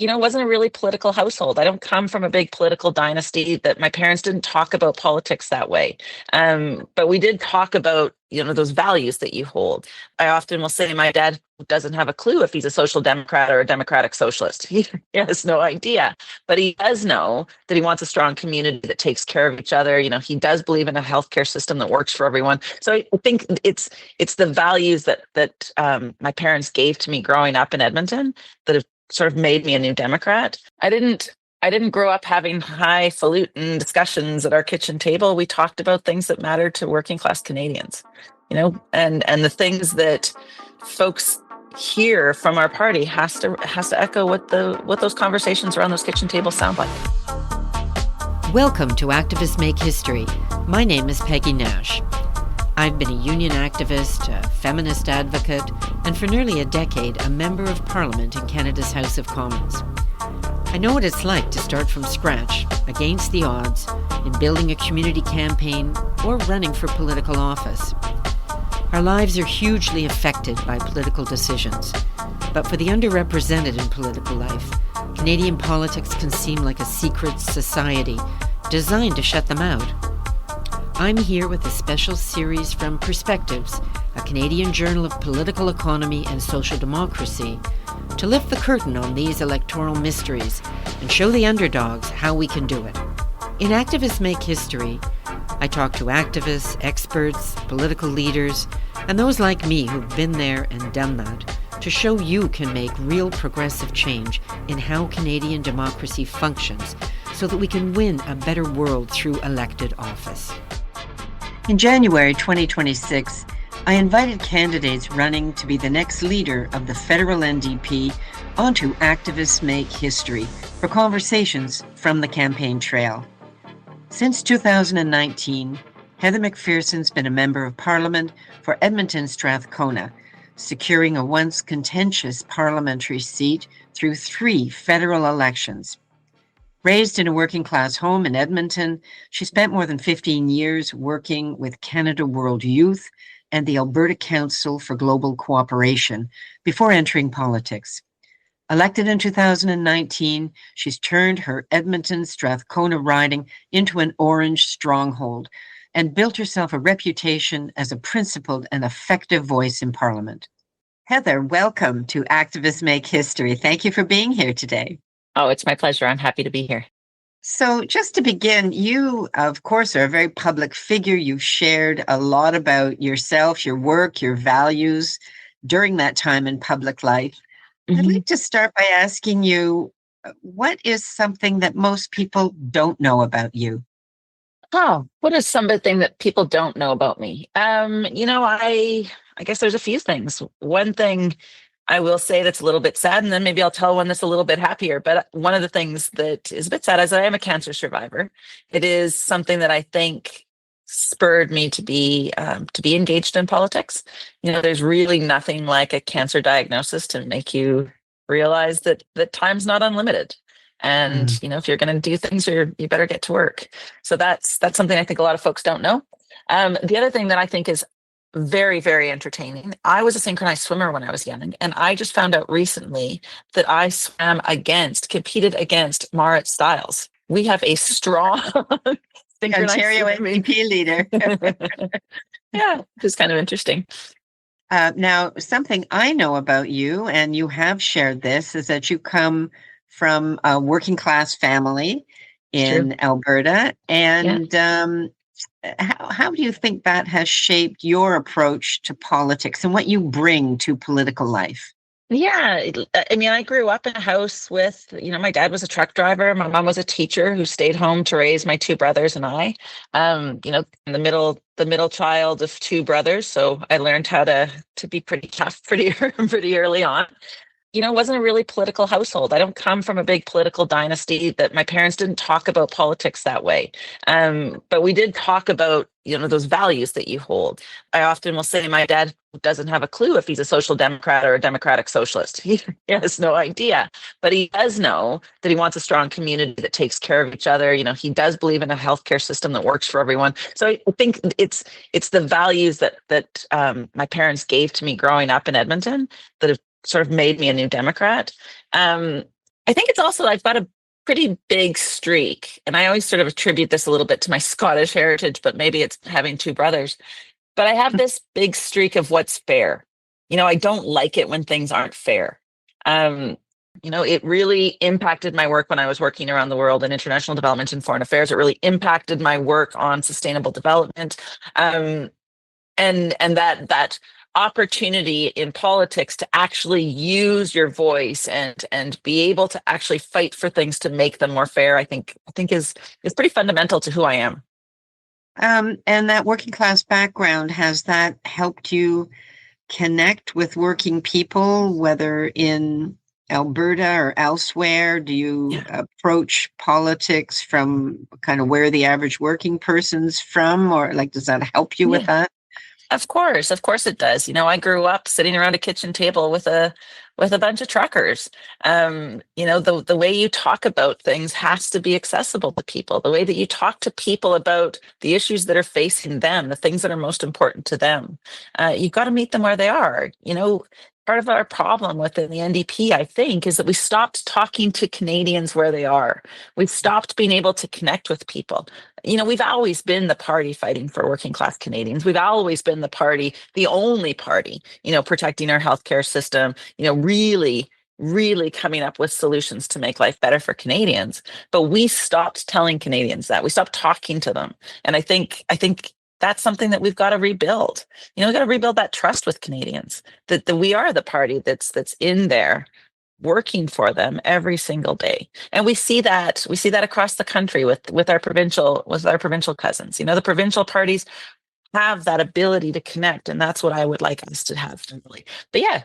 It wasn't a really political household. I don't come from a big political dynasty that my parents didn't talk about politics that way. But we did talk about, those values that you hold. I often will say my dad doesn't have a clue if he's a social democrat or a democratic socialist. He has no idea, but he does know that he wants a strong community that takes care of each other. He does believe in a healthcare system that works for everyone. So I think it's the values that my parents gave to me growing up in Edmonton that have sort of made me a New Democrat. I didn't grow up having highfalutin discussions at our kitchen table. We talked about things that mattered to working class Canadians, and the things that folks hear from our party has to echo what those conversations around those kitchen tables sound like. Welcome to Activists Make History. My name is Peggy Nash. I've been a union activist, a feminist advocate, and for nearly a decade, a member of Parliament in Canada's House of Commons. I know what it's like to start from scratch, against the odds, in building a community campaign or running for political office. Our lives are hugely affected by political decisions, but for the underrepresented in political life, Canadian politics can seem like a secret society designed to shut them out. I'm here with a special series from Perspectives, a Canadian journal of political economy and social democracy, to lift the curtain on these electoral mysteries and show the underdogs how we can do it. In Activists Make History, I talk to activists, experts, political leaders, and those like me who've been there and done that, to show you can make real progressive change in how Canadian democracy functions so that we can win a better world through elected office. In January 2026, I invited candidates running to be the next leader of the federal NDP onto Activists Make History for conversations from the campaign trail. Since 2019, Heather McPherson's been a member of Parliament for Edmonton Strathcona, securing a once-contentious parliamentary seat through 3 federal elections. Raised in a working-class home in Edmonton, she spent more than 15 years working with Canada World Youth and the Alberta Council for Global Cooperation before entering politics. Elected in 2019, she's turned her Edmonton Strathcona riding into an orange stronghold and built herself a reputation as a principled and effective voice in Parliament. Heather, welcome to Activists Make History. Thank you for being here today. Oh, it's my pleasure. I'm happy to be here. So just to begin, you, of course, are a very public figure. You've shared a lot about yourself, your work, your values during that time in public life. I'd like to start by asking you, what is something that most people don't know about you? Oh, what is something that people don't know about me? I guess there's a few things. One thing I will say that's a little bit sad, and then maybe I'll tell one that's a little bit happier. But one of the things that is a bit sad is I am a cancer survivor. It is something that I think spurred me to be engaged in politics. There's really nothing like a cancer diagnosis to make you realize that time's not unlimited. And if you're going to do things, you better get to work. So that's something I think a lot of folks don't know. The other thing that I think is very, very entertaining. I was a synchronized swimmer when I was young, and I just found out recently that I competed against Marit Stiles. We have a strong synchronized Ontario NDP leader. Yeah, which is kind of interesting. Now, something I know about you, and you have shared this, is that you come from a working class family in Alberta, and how do you think that has shaped your approach to politics and what you bring to political life? Yeah, I mean, I grew up in a house with, my dad was a truck driver. My mom was a teacher who stayed home to raise my 2 brothers and I. The middle child of 2 brothers. So I learned how to be pretty tough pretty early on. It wasn't a really political household. I don't come from a big political dynasty that my parents didn't talk about politics that way. But we did talk about, those values that you hold. I often will say my dad doesn't have a clue if he's a social democrat or a democratic socialist. He has no idea, but he does know that he wants a strong community that takes care of each other. He does believe in a healthcare system that works for everyone. So I think it's the values that my parents gave to me growing up in Edmonton that have sort of made me a New Democrat. I think it's also, I've got a pretty big streak, and I always sort of attribute this a little bit to my Scottish heritage, but maybe it's having two brothers. But I have this big streak of what's fair. I don't like it when things aren't fair. Um, it really impacted my work when I was working around the world in international development and foreign affairs. It really impacted my work on sustainable development. Um, and that opportunity in politics to actually use your voice and be able to actually fight for things to make them more fair, I think is pretty fundamental to who I am. And that working class background, has that helped you connect with working people, whether in Alberta or elsewhere? Do you Yeah. approach politics from kind of where the average working person's from, or like, does that help you with Yeah. that? Of course it does. I grew up sitting around a kitchen table with a bunch of truckers. The way you talk about things has to be accessible to people. The way that you talk to people about the issues that are facing them, the things that are most important to them, you've got to meet them where they are. Part of our problem within the NDP, I think, is that we stopped talking to Canadians where they are. We've stopped being able to connect with people. We've always been the party fighting for working class Canadians. We've always been the party, the only party, protecting our healthcare system, really, really coming up with solutions to make life better for Canadians. But we stopped telling Canadians that. We stopped talking to them. And I think that's something that we've got to rebuild. We've got to rebuild that trust with Canadians that we are the party that's in there working for them every single day. And we see that across the country with our provincial cousins. The provincial parties have that ability to connect, and that's what I would like us to have generally. But yeah,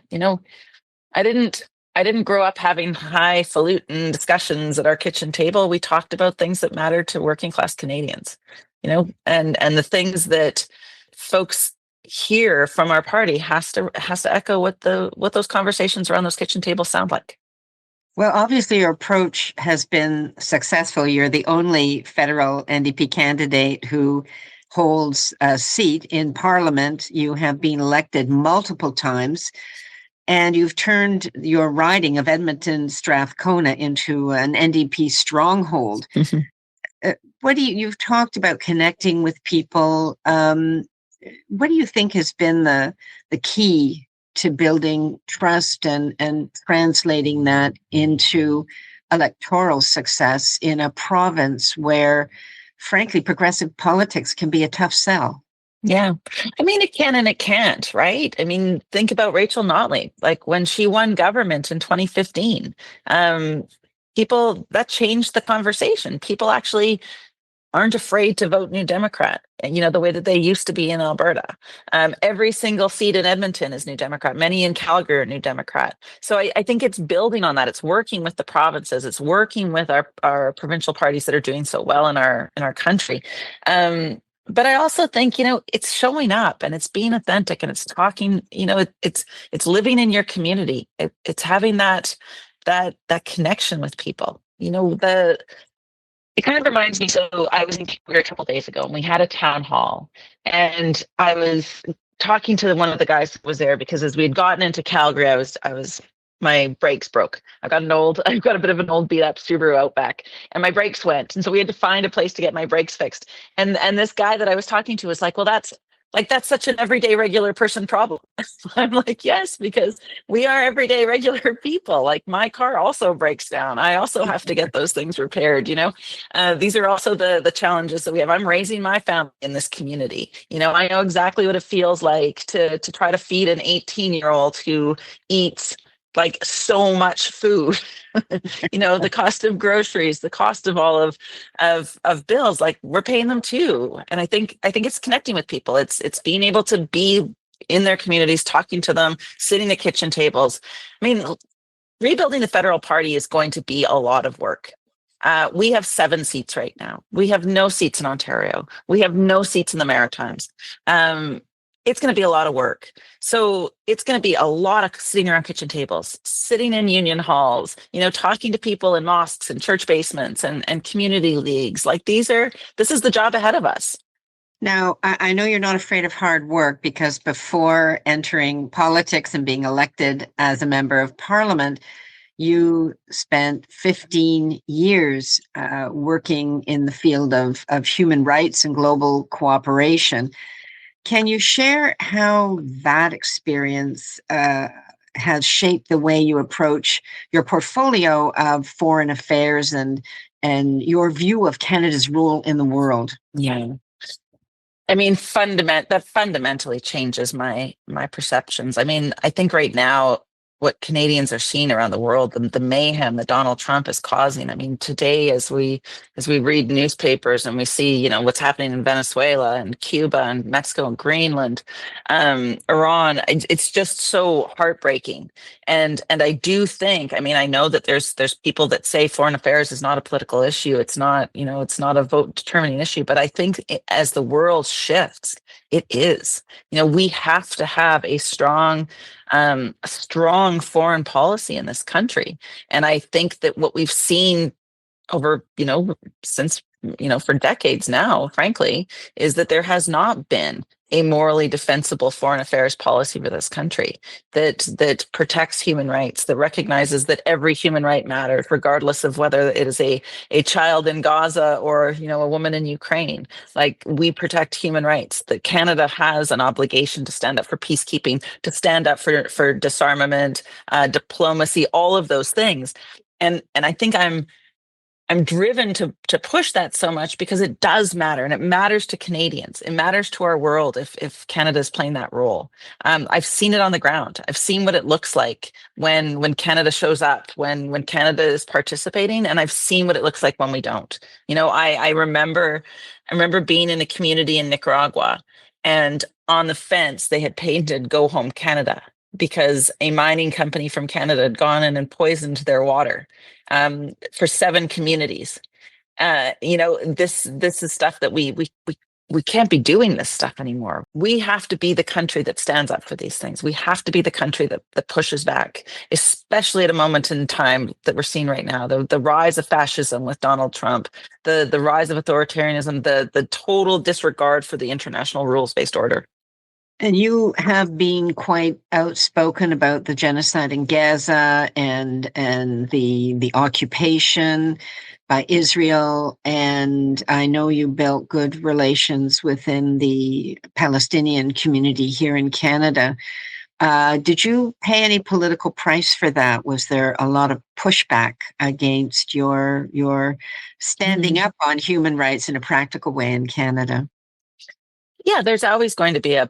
I didn't I didn't grow up having highfalutin discussions at our kitchen table. We talked about things that mattered to working class Canadians, and the things that folks hear from our party has to echo what those conversations around those kitchen tables sound like. Well, obviously, your approach has been successful. You're the only federal NDP candidate who holds a seat in Parliament. You have been elected multiple times, and you've turned your riding of Edmonton Strathcona into an NDP stronghold. You've talked about connecting with people. What do you think has been the key to building trust and translating that into electoral success in a province where, frankly, progressive politics can be a tough sell? Yeah. I mean, it can and it can't, right? I mean, think about Rachel Notley, like when she won government in 2015. People, that changed the conversation. People actually aren't afraid to vote New Democrat, the way that they used to be in Alberta. Every single seat in Edmonton is New Democrat. Many in Calgary are New Democrat. So I think it's building on that. It's working with the provinces. It's working with our provincial parties that are doing so well in our country. But I also think, it's showing up and it's being authentic and it's talking, it's living in your community. It's having that connection with people. It kind of reminds me. So I was in Calgary a couple of days ago, and we had a town hall, and I was talking to one of the guys who was there because as we had gotten into Calgary, my brakes broke. I've got a bit of an old beat up Subaru Outback, and my brakes went, and so we had to find a place to get my brakes fixed. And this guy that I was talking to was like, "Well, that's such an everyday regular person problem." I'm like, yes, because we are everyday regular people. Like my car also breaks down. I also have to get those things repaired. These are also the challenges that we have. I'm raising my family in this community. I know exactly what it feels like to try to feed an 18-year-old who eats like so much food. The cost of groceries, the cost of all of bills, like we're paying them too. And I think it's connecting with people. It's being able to be in their communities, talking to them, sitting at kitchen tables. I mean, rebuilding the federal party is going to be a lot of work. We have 7 seats right now. We have no seats in Ontario. We have no seats in the Maritimes. It's going to be a lot of work. So it's going to be a lot of sitting around kitchen tables, sitting in union halls, talking to people in mosques and church basements and community leagues. Like this is the job ahead of us. Now, I know you're not afraid of hard work, because before entering politics and being elected as a member of Parliament, you spent 15 years working in the field of human rights and global cooperation. Can you share how that experience has shaped the way you approach your portfolio of foreign affairs and your view of Canada's role in the world? Yeah. I mean, that fundamentally changes my perceptions. I mean, I think right now what Canadians are seeing around the world, the mayhem that Donald Trump is causing. I mean, today as we read newspapers and we see, what's happening in Venezuela and Cuba and Mexico and Greenland, Iran, it's just so heartbreaking. And I do think, I mean, I know that there's people that say foreign affairs is not a political issue. It's not, it's not a vote determining issue. But I think as the world shifts, it is. We have to have a strong foreign policy in this country. And I think that what we've seen over, since, for decades now, frankly, is that there has not been a morally defensible foreign affairs policy for this country that protects human rights, that recognizes that every human right matters, regardless of whether it is a child in Gaza or, a woman in Ukraine. Like, we protect human rights, that Canada has an obligation to stand up for peacekeeping, to stand up for disarmament, diplomacy, all of those things. And I think I'm driven to push that so much because it does matter, and it matters to Canadians. It matters to our world if Canada is playing that role. I've seen it on the ground. I've seen what it looks like when Canada shows up, when Canada is participating, and I've seen what it looks like when we don't. I remember being in a community in Nicaragua, and on the fence they had painted "Go Home Canada" because a mining company from Canada had gone in and poisoned their water for 7 communities. This is stuff that we can't be doing this stuff anymore. We have to be the country that stands up for these things. We have to be the country that pushes back, especially at a moment in time that we're seeing right now. The rise of fascism with Donald Trump, the rise of authoritarianism, the total disregard for the international rules-based order. And you have been quite outspoken about the genocide in Gaza and the occupation by Israel. And I know you built good relations within the Palestinian community here in Canada. Did you pay any political price for that? Was there a lot of pushback against your standing up on human rights in a practical way in Canada? Yeah, there's always going to be a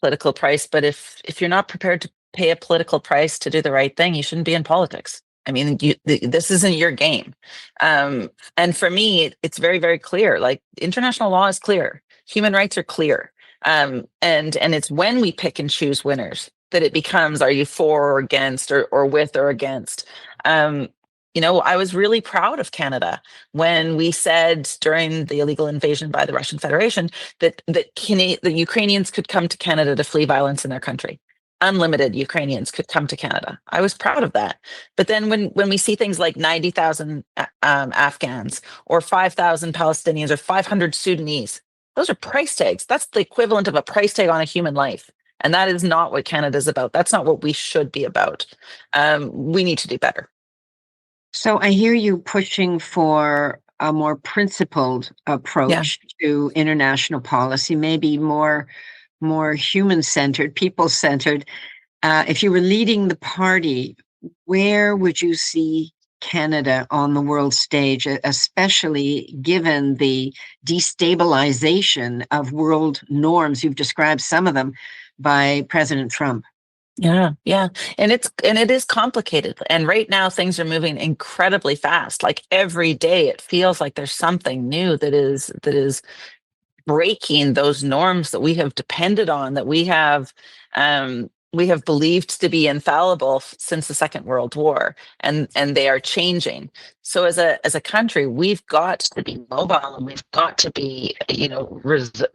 political price, but if you're not prepared to pay a political price to do the right thing, you shouldn't be in politics. I mean, this isn't your game. And for me, it's very, very clear. Like, international law is clear. Human rights are clear. And it's when we pick and choose winners that it becomes, are you for or against, or with or against? I was really proud of Canada when we said during the illegal invasion by the Russian Federation that the Ukrainians could come to Canada to flee violence in their country. Unlimited Ukrainians could come to Canada. I was proud of that. But then when we see things like 90,000 Afghans or 5,000 Palestinians or 500 Sudanese, those are price tags. That's the equivalent of a price tag on a human life. And that is not what Canada is about. That's not what we should be about. We need to do better. So I hear you pushing for a more principled approach to international policy, maybe more human-centered, people-centered. If you were leading the party, where would you see Canada on the world stage, especially given the destabilization of world norms? You've described some of them by President Trump. Yeah. And it is complicated. And right now things are moving incredibly fast. Like, every day it feels like there's something new that is breaking those norms that we have depended on, that we have believed to be infallible since the Second World War, and they are changing. So as a country, we've got to be mobile, and we've got to be,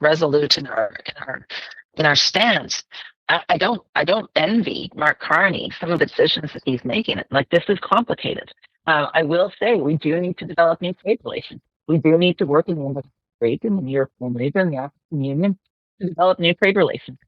resolute in our stance. I don't envy Mark Carney some of the decisions that he's making. Like, this is complicated. I will say we do need to develop new trade relations. We do need to work in the region, in the European region, the African Union, to develop new trade relations.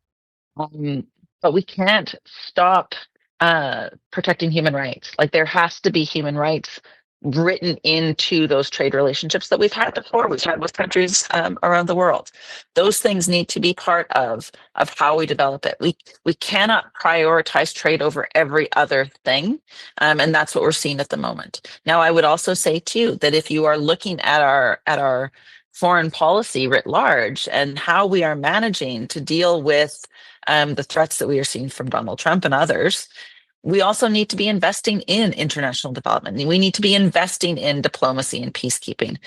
But we can't stop protecting human rights. Like there has to be human rights written into those trade relationships that we've had before, we've had with countries around the world. Those things need to be part of how we develop it. We cannot prioritize trade over every other thing, and that's what we're seeing at the moment. Now, I would also say too that if you are looking at our foreign policy writ large and how we are managing to deal with the threats that we are seeing from Donald Trump and others, we also need to be investing in international development. We need to be investing in diplomacy and peacekeeping.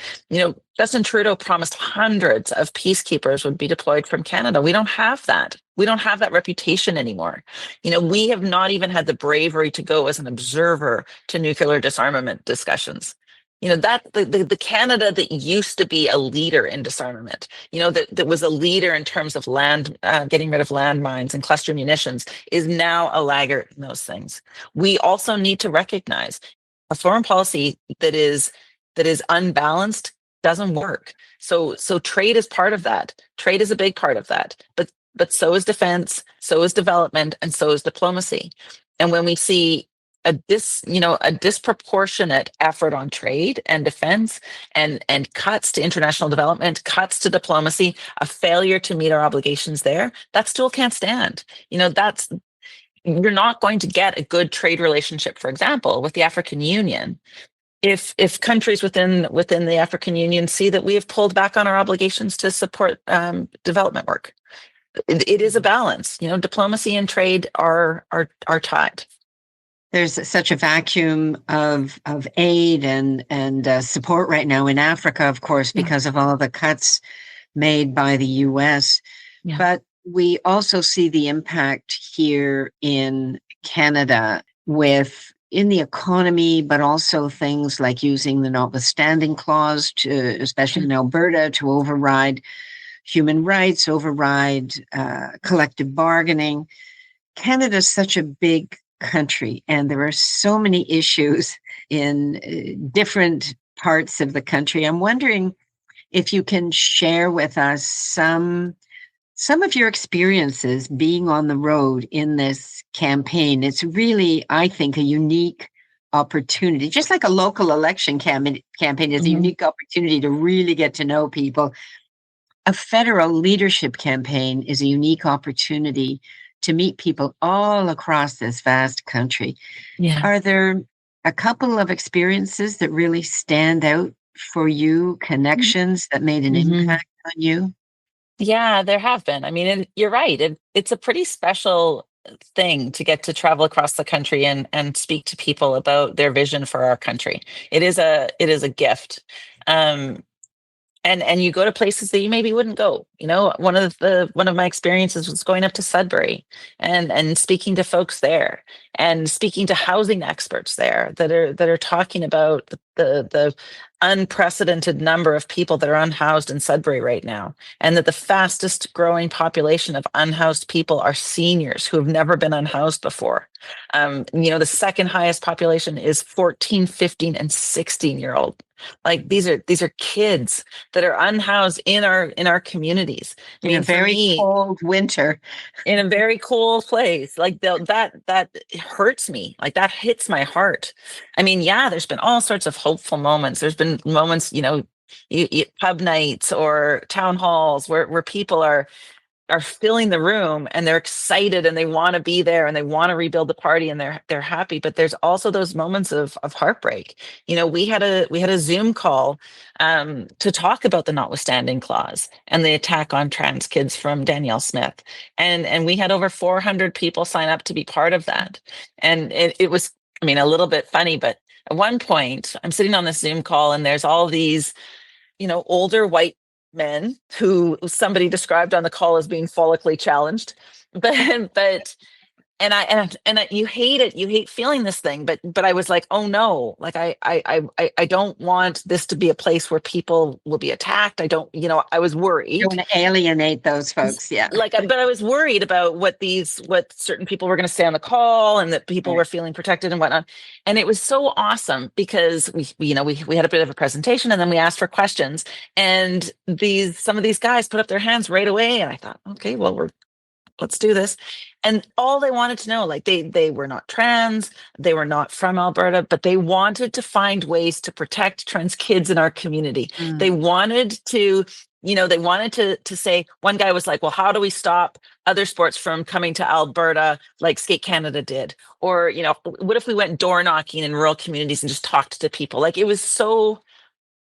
Justin Trudeau promised hundreds of peacekeepers would be deployed from Canada. We don't have that. We don't have that reputation anymore. We have not even had the bravery to go as an observer to nuclear disarmament discussions. That the Canada that used to be a leader in disarmament, that was a leader in terms of land, getting rid of landmines and cluster munitions, is now a laggard in those things. We also need to recognize a foreign policy that is unbalanced doesn't work. So trade is part of that. Trade is a big part of that. But so is defense, so is development, and so is diplomacy. And when we see a disproportionate effort on trade and defense and cuts to international development, cuts to diplomacy, a failure to meet our obligations there, that still can't stand. You're not going to get a good trade relationship, for example, with the African Union if countries within the African Union see that we have pulled back on our obligations to support development work. It is a balance. Diplomacy and trade are tied. There's such a vacuum of aid and support right now in Africa, of course, because of all the cuts made by the U.S. Yeah. But we also see the impact here in Canada in the economy, but also things like using the notwithstanding clause especially in Alberta, to override human rights, override collective bargaining. Canada's such a big country, and there are so many issues in different parts of the country. I'm wondering if you can share with us some of your experiences being on the road in this campaign. It's really, I think, a unique opportunity, just like a local election campaign is a unique opportunity to really get to know people. A federal leadership campaign is a unique opportunity to meet people all across this vast country. Yeah. Are there a couple of experiences that really stand out for you, connections that made an impact on you? Yeah, there have been. I mean, you're right. It's a pretty special thing to get to travel across the country and speak to people about their vision for our country. It is a gift. And you go to places that you maybe wouldn't go. One of my experiences was going up to Sudbury and speaking to folks there and speaking to housing experts there that are talking about the unprecedented number of people that are unhoused in Sudbury right now, and that the fastest growing population of unhoused people are seniors who have never been unhoused before. The second highest population is 14, 15, and 16-year-old. Like these are kids that are unhoused in our communities. In a very cold winter. In a very cold place. Like that hurts me. Like that hits my heart. I mean, yeah, there's been all sorts of hopeful moments. There's been moments, pub nights or town halls where people are filling the room and they're excited and they want to be there and they want to rebuild the party and they're happy. But there's also those moments of heartbreak. We had a Zoom call to talk about the notwithstanding clause and the attack on trans kids from Danielle Smith. And we had over 400 people sign up to be part of that. And it was, a little bit funny, but at one point I'm sitting on this Zoom call and there's all these, older white men who somebody described on the call as being follically challenged, but you hate it. You hate feeling this thing, but I was like, oh no, like I don't want this to be a place where people will be attacked. I don't, I was worried. You don't want to alienate those folks, yeah. But I was worried about what certain people were going to say on the call, and that people were feeling protected and whatnot. And it was so awesome because we had a bit of a presentation, and then we asked for questions, and some of these guys put up their hands right away, and I thought, okay, well, let's do this. And all they wanted to know, like they were not trans, they were not from Alberta, but they wanted to find ways to protect trans kids in our community. They wanted to, they wanted to say, one guy was like, well, how do we stop other sports from coming to Alberta like Skate Canada did? Or, what if we went door knocking in rural communities and just talked to people? Like, it was so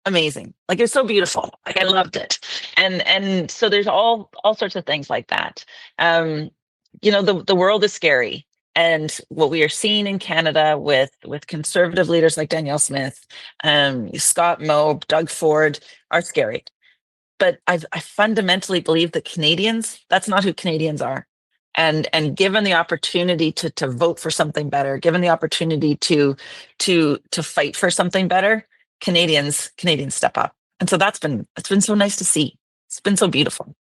amazing. Like, it was so beautiful. Like, I loved it. And so there's all sorts of things like that. The world is scary. And what we are seeing in Canada with conservative leaders like Danielle Smith, Scott Moe, Doug Ford are scary. But I fundamentally believe that Canadians, that's not who Canadians are. And given the opportunity to vote for something better, given the opportunity to fight for something better, Canadians step up. And so it's been so nice to see. It's been so beautiful.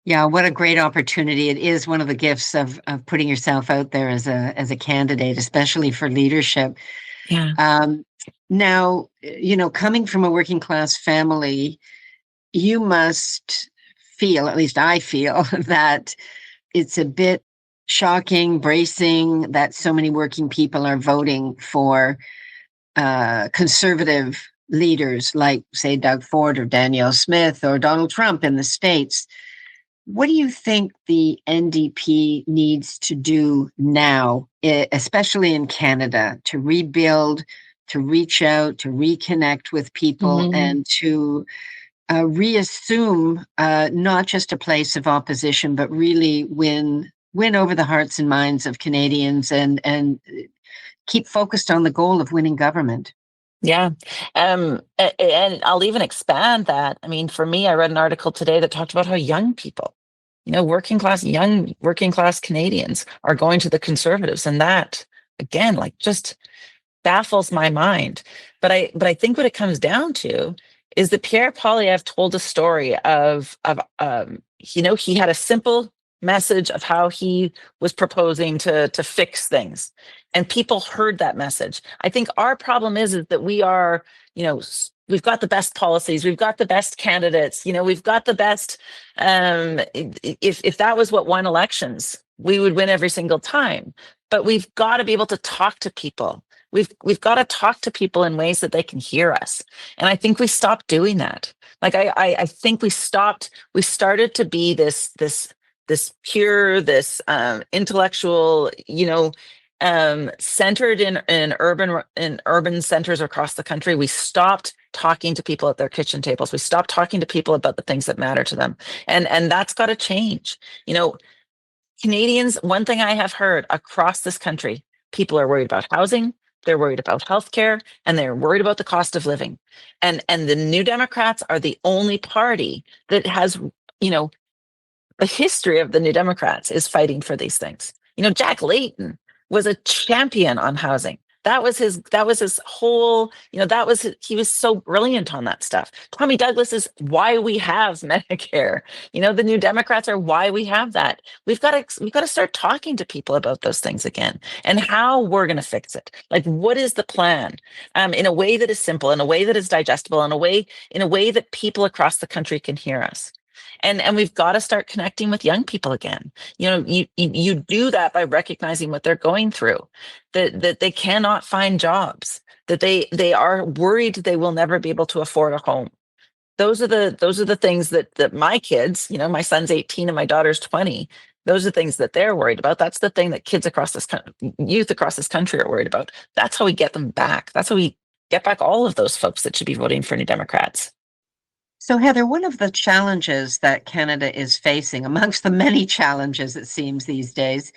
Yeah, what a great opportunity. It is one of the gifts of putting yourself out there as a candidate, especially for leadership. Yeah. Now, coming from a working class family, you must feel, at least I feel, that it's a bit shocking, bracing that so many working people are voting for conservative leaders like, say, Doug Ford or Danielle Smith or Donald Trump in the States. What do you think the NDP needs to do now, especially in Canada, to rebuild, to reach out, to reconnect with people, and to reassume not just a place of opposition, but really win over the hearts and minds of Canadians and keep focused on the goal of winning government? Yeah. And I'll even expand that. I mean, for me, I read an article today that talked about how young people, young working class Canadians are going to the Conservatives. And that, again, like, just baffles my mind. But I think what it comes down to is that Pierre Poilievre told a story of he had a simple message of how he was proposing to fix things, and people heard that message. I think our problem is that we are, we've got the best policies, we've got the best candidates, we've got the best. If that was what won elections, we would win every single time. But we've got to be able to talk to people. We've got to talk to people in ways that they can hear us. And I think we stopped doing that. Like, I think we started to be this pure, intellectual, centered in urban centers across the country. We stopped talking to people at their kitchen tables. We stopped talking to people about the things that matter to them. And that's got to change. Canadians, one thing I have heard across this country, people are worried about housing, they're worried about healthcare, and they're worried about the cost of living. And the New Democrats are the only party that has, the history of the New Democrats is fighting for these things. Jack Layton was a champion on housing. That was his whole, he was so brilliant on that stuff. Tommy Douglas is why we have Medicare. The New Democrats are why we have that. We've got to start talking to people about those things again and how we're going to fix it. Like, what is the plan? In a way that is simple, in a way that is digestible, in a way that people across the country can hear us. And we've got to start connecting with young people again. You do that by recognizing what they're going through, that they cannot find jobs, that they are worried they will never be able to afford a home. Those are the things that my kids, my son's 18 and my daughter's 20. Those are things that they're worried about. That's the thing that youth across this country are worried about. That's how we get them back. That's how we get back all of those folks that should be voting for New Democrats. So, Heather, one of the challenges that Canada is facing, amongst the many challenges it seems these days,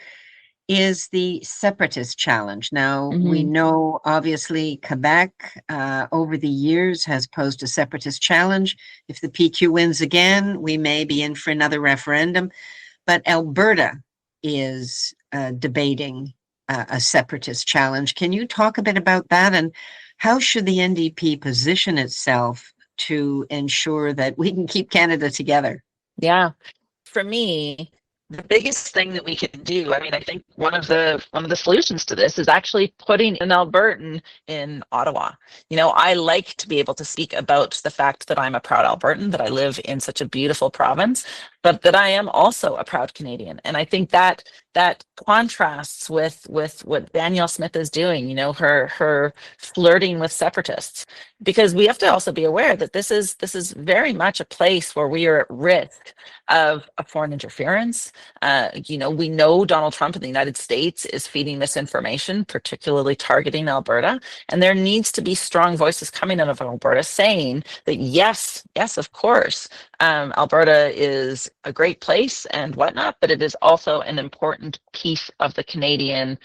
is the separatist challenge. Now, we know, obviously, Quebec over the years has posed a separatist challenge. If the PQ wins again, we may be in for another referendum. But Alberta is debating a separatist challenge. Can you talk a bit about that, and how should the NDP position itself to ensure that we can keep Canada together? Yeah. For me, the biggest thing that we can do, I mean, I think one of the solutions to this is actually putting an Albertan in Ottawa. I like to be able to speak about the fact that I'm a proud Albertan, that I live in such a beautiful province. but that I am also a proud Canadian. And I think that that contrasts with what Danielle Smith is doing, you know, her flirting with separatists, because we have to also be aware that this is very much a place where we are at risk of a foreign interference. You know, we know Donald Trump in the United States is feeding misinformation, particularly targeting Alberta, and there needs to be strong voices coming out of Alberta saying that yes, of course, Alberta is a great place and whatnot, but it is also an important piece of the Canadian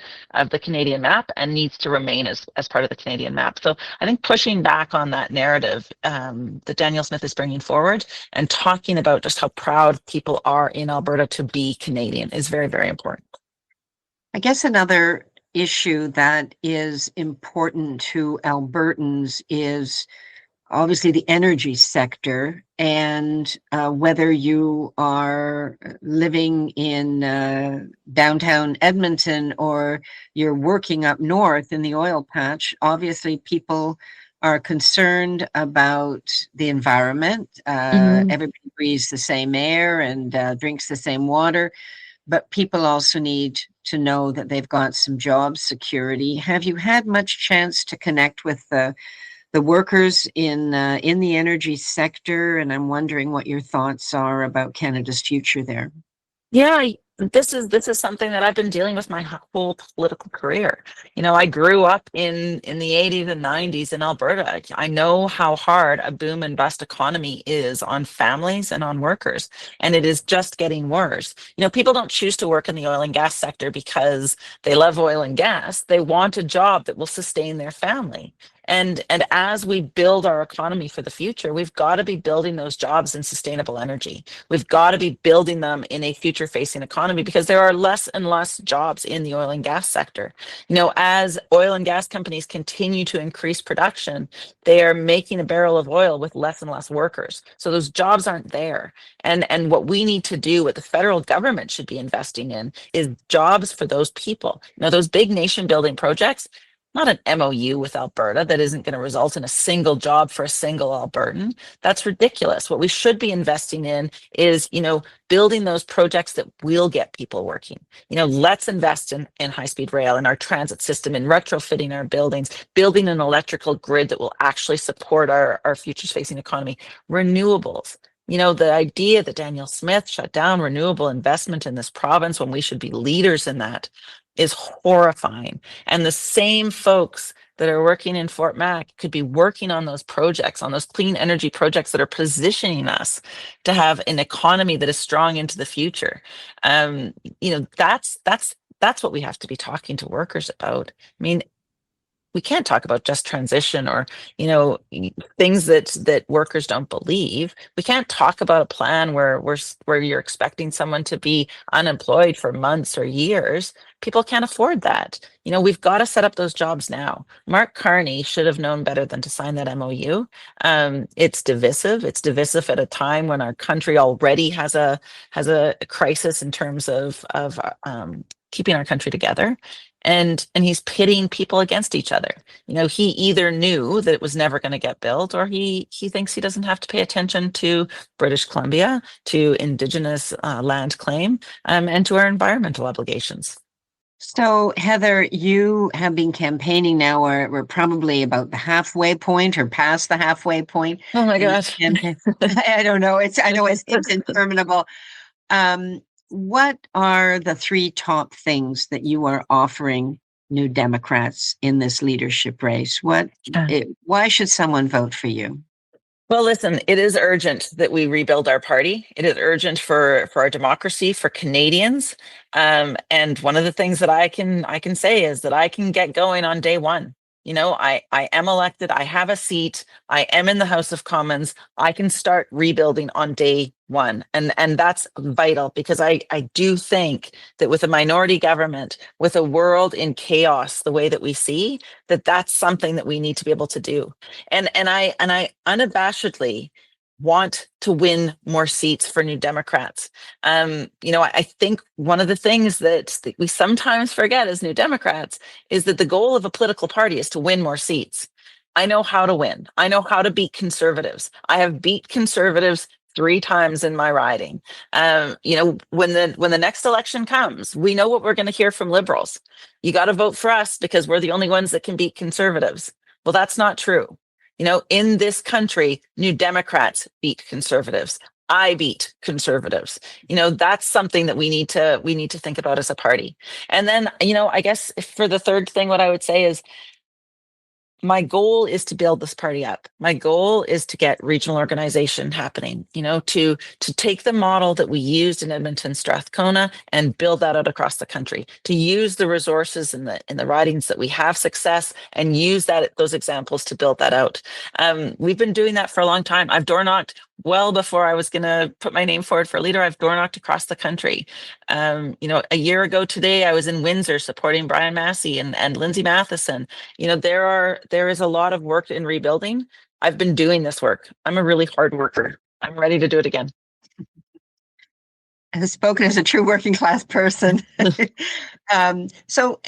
map and needs to remain as part of the Canadian map. So I think pushing back on that narrative that Danielle Smith is bringing forward and talking about just how proud people are in Alberta to be Canadian is very, very important. I guess another issue that is important to Albertans is obviously the energy sector, and whether you are living in downtown Edmonton or you're working up north in the oil patch, obviously people are concerned about the environment. Everybody breathes the same air and drinks the same water, but people also need to know that they've got some job security. Have you had much chance to connect with the workers in the energy sector? And I'm wondering what your thoughts are about Canada's future there. Yeah, this is something that I've been dealing with my whole political career. You know, I grew up in the 80s and 90s in Alberta. I know how hard a boom and bust economy is on families and on workers, and it is just getting worse. You know, people don't choose to work in the oil and gas sector because they love oil and gas. They want a job that will sustain their family. And as we build our economy for the future, we've got to be building those jobs in sustainable energy. We've got to be building them in a future facing economy, because there are less and less jobs in the oil and gas sector. You know, as oil and gas companies continue to increase production, they are making a barrel of oil with less and less workers. So those jobs aren't there. And what we need to do, what the federal government should be investing in, is jobs for those people. You know, those big nation building projects, not an MOU with Alberta that isn't going to result in a single job for a single Albertan. That's ridiculous. What we should be investing in is, you know, building those projects that will get people working. You know, let's invest in high-speed rail, in our transit system, in retrofitting our buildings, building an electrical grid that will actually support our futures-facing economy. Renewables. You know, the idea that Danielle Smith shut down renewable investment in this province when we should be leaders in that is horrifying. And the same folks that are working in Fort Mac could be working on those projects, on those clean energy projects that are positioning us to have an economy that is strong into the future. You know, that's what we have to be talking to workers about. I mean, we can't talk about just transition or, you know, things that workers don't believe. We can't talk about a plan where you're expecting someone to be unemployed for months or years. People can't afford that. You know, we've got to set up those jobs now. Mark Carney should have known better than to sign that MOU. It's divisive. It's divisive at a time when our country already has a crisis in terms of keeping our country together. And he's pitting people against each other. You know, he either knew that it was never going to get built, or he thinks he doesn't have to pay attention to British Columbia, to Indigenous land claim, and to our environmental obligations. So, Heather, you have been campaigning now, or we're probably about the halfway point or past the halfway point. Oh my gosh. I don't know. I know it's interminable. What are the three top things that you are offering New Democrats in this leadership race? Why should someone vote for you? Well, listen, it is urgent that we rebuild our party. It is urgent for our democracy, for Canadians. And one of the things that I can say is that I can get going on day one. You know, I am elected. I have a seat. I am in the House of Commons. I can start rebuilding on day one. And that's vital, because I do think that with a minority government, with a world in chaos, the way that we see, that's something that we need to be able to do. And I unabashedly want to win more seats for New Democrats. You know, I think one of the things that we sometimes forget as New Democrats is that the goal of a political party is to win more seats. I know how to win. I know how to beat conservatives. I have beat conservatives 3 times in my riding. When the next election comes, we know what we're going to hear from Liberals. You got to vote for us because we're the only ones that can beat Conservatives. Well, that's not true. In this country, New Democrats beat Conservatives. I beat Conservatives. That's something that we need to think about as a party. And then, I guess for the third thing, what I would say is my goal is to build this party up. My goal is to get regional organization happening, to take the model that we used in Edmonton Strathcona and build that out across the country, to use the resources in the ridings that we have success and use those examples to build that out. We've been doing that for a long time. I've door knocked well before I was going to put my name forward for leader. I've door knocked across the country. A year ago today, I was in Windsor supporting Brian Massey and Lindsay Matheson. There is a lot of work in rebuilding. I've been doing this work. I'm a really hard worker. I'm ready to do it again. Has spoken as a true working class person. So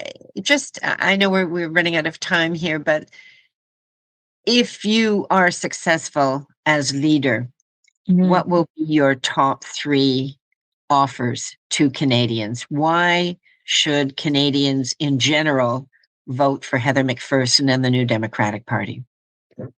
I know we're running out of time here, but if you are successful as leader, what will be your top 3 offers to Canadians? Why should Canadians in general vote for Heather McPherson and the New Democratic Party?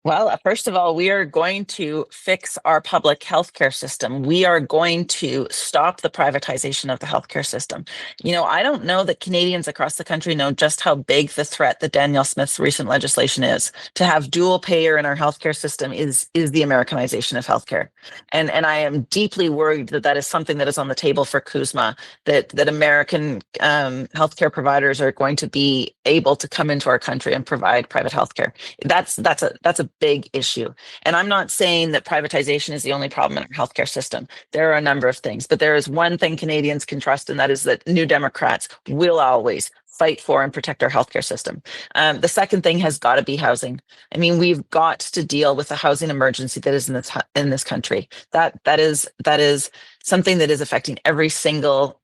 Well, first of all, we are going to fix our public healthcare system. We are going to stop the privatization of the healthcare system. I don't know that Canadians across the country know just how big the threat that Danielle Smith's recent legislation is. To have dual payer in our healthcare system is the Americanization of healthcare. And I am deeply worried that is something that is on the table for CUSMA, that American healthcare providers are going to be able to come into our country and provide private healthcare. That's a big issue. And I'm not saying that privatization is the only problem in our healthcare system. There are a number of things, but there is one thing Canadians can trust, and that is that New Democrats will always fight for and protect our healthcare system. The second thing has got to be housing. I mean, we've got to deal with the housing emergency that is in this country. That is something that is affecting every single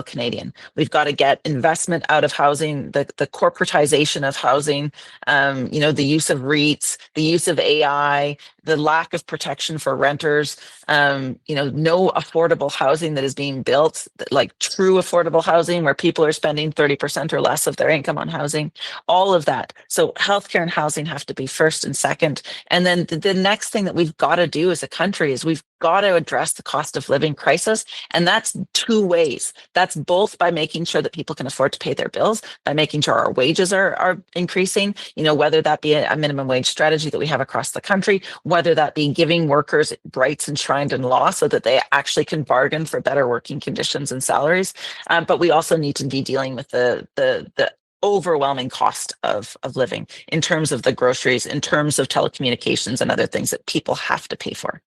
Canadian. We've got to get investment out of housing, the corporatization of housing, the use of REITs, the use of AI, the lack of protection for renters, no affordable housing that is being built, like true affordable housing where people are spending 30% or less of their income on housing, all of that. So healthcare and housing have to be first and second. And then the next thing that we've got to do as a country is we've got to address the cost of living crisis. And that's 2 ways. That's both by making sure that people can afford to pay their bills, by making sure our wages are increasing, whether that be a minimum wage strategy that we have across the country, whether that be giving workers rights enshrined in law so that they actually can bargain for better working conditions and salaries. But we also need to be dealing with the overwhelming cost of living in terms of the groceries, in terms of telecommunications and other things that people have to pay for.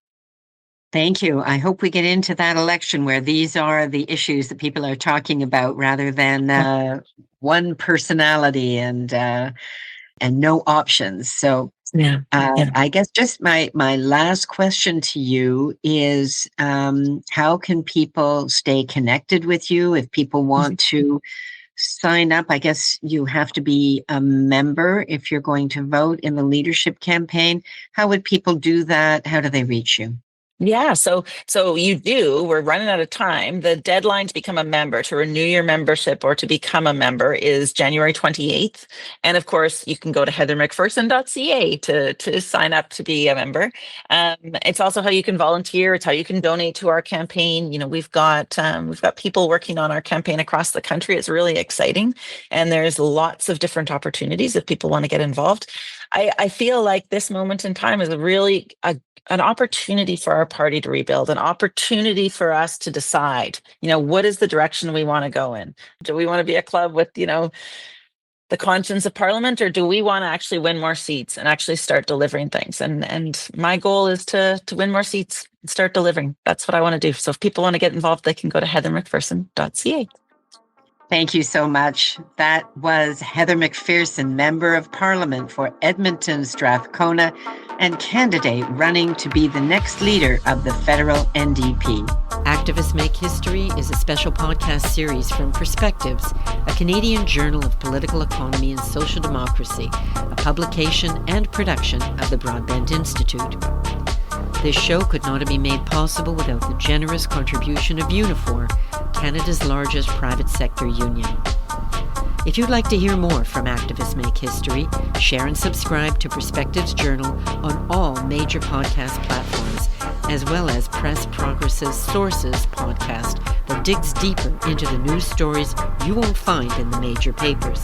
Thank you. I hope we get into that election where these are the issues that people are talking about rather than one personality and no options. So I guess just my last question to you is how can people stay connected with you if people want to sign up? I guess you have to be a member if you're going to vote in the leadership campaign. How would people do that? How do they reach you? Yeah, so we're running out of time. The deadline to become a member, to renew your membership or to become a member is January 28th. And of course, you can go to heathermcpherson.ca to sign up to be a member. It's also how you can volunteer. It's how you can donate to our campaign. We've got people working on our campaign across the country. It's really exciting. And there's lots of different opportunities if people want to get involved. I feel like this moment in time is really an opportunity for our party to rebuild, an opportunity for us to decide, what is the direction we want to go in? Do we want to be a club with, the conscience of Parliament, or do we want to actually win more seats and actually start delivering things? And my goal is to win more seats and start delivering. That's what I want to do. So if people want to get involved, they can go to heathermcpherson.ca. Thank you so much. That was Heather McPherson, Member of Parliament for Edmonton Strathcona and candidate running to be the next leader of the federal NDP. Activists Make History is a special podcast series from Perspectives, a Canadian journal of political economy and social democracy, a publication and production of the Broadbent Institute. This show could not have been made possible without the generous contribution of Unifor, Canada's largest private sector union. If you'd like to hear more from Activists Make History, share and subscribe to Perspectives Journal on all major podcast platforms, as well as Press Progress's Sources podcast that digs deeper into the news stories you won't find in the major papers.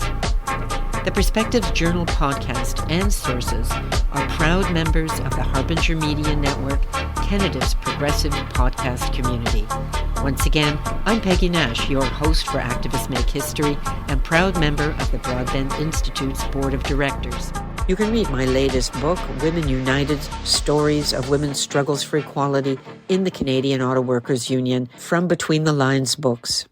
The Perspectives Journal podcast and Sources are proud members of the Harbinger Media Network, Canada's progressive podcast community. Once again, I'm Peggy Nash, your host for Activists Make History and proud member of the Broadbent Institute's Board of Directors. You can read my latest book, Women United, Stories of Women's Struggles for Equality in the Canadian Auto Workers Union, from Between the Lines Books.